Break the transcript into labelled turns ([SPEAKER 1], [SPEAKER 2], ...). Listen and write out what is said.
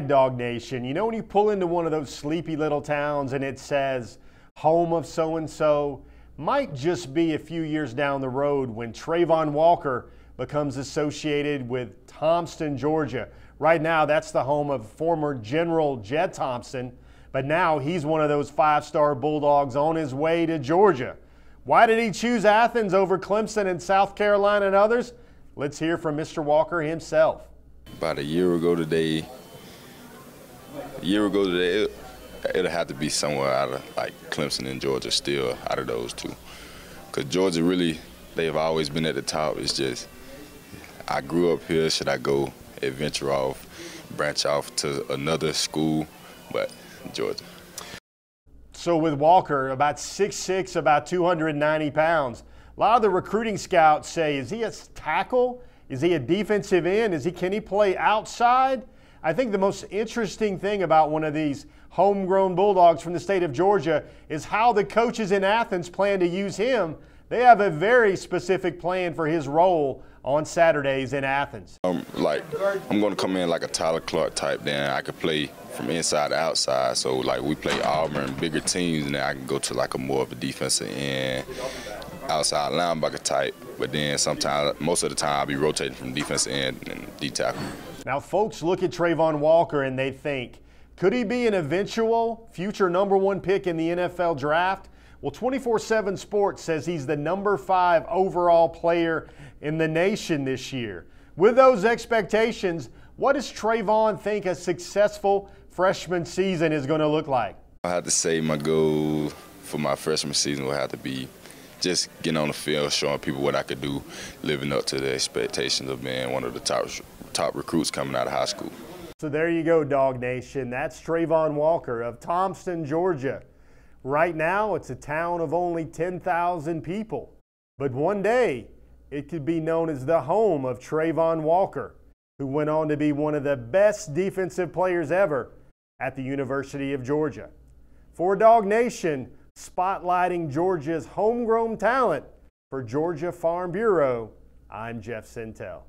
[SPEAKER 1] right, Dog Nation. You know when you pull into one of those sleepy little towns and it says, home of so-and-so, might just be a few years down the road when Travon Walker becomes associated with Thompson, Georgia. Right now, that's the home of former General Jed Thompson, but now he's one of those five-star Bulldogs on his way to Georgia. Why did he choose Athens over Clemson and South Carolina and others? Let's hear from Mr. Walker himself.
[SPEAKER 2] About a year ago today, it'll have to be somewhere out of like Clemson and Georgia, still out of those two. Because Georgia really, they've always been at the top. It's just, I grew up here. Should I go adventure off, branch off to another school? But Georgia.
[SPEAKER 1] So with Walker, about 6'6", about 290 pounds, a lot of the recruiting scouts say, is he a tackle? Is he a defensive end? Can he play outside? I think the most interesting thing about one of these homegrown Bulldogs from the state of Georgia is how the coaches in Athens plan to use him. They have a very specific plan for his role on Saturdays in Athens.
[SPEAKER 2] I'm going to come in like a Tyler Clark type, then I could play from inside to outside. So like we play Auburn, bigger teams, and then I can go to like a more of a defensive end, outside linebacker type. But then sometimes, most of the time, I'll be rotating from defensive end and D-tackle.
[SPEAKER 1] Now, folks look at Travon Walker and they think, could he be an eventual future #1 pick in the NFL draft? Well, 24/7 Sports says he's the #5 overall player in the nation this year. With those expectations, what does Travon think a successful freshman season is going to look like?
[SPEAKER 2] I have to say my goal for my freshman season will have to be just getting on the field, showing people what I could do, living up to the expectations of being one of the top recruits coming out of high school.
[SPEAKER 1] So there you go, Dog Nation. That's Travon Walker of Thompson, Georgia. Right now, it's a town of only 10,000 people. But one day, it could be known as the home of Travon Walker, who went on to be one of the best defensive players ever at the University of Georgia. For Dog Nation, spotlighting Georgia's homegrown talent, for Georgia Farm Bureau, I'm Jeff Sentell.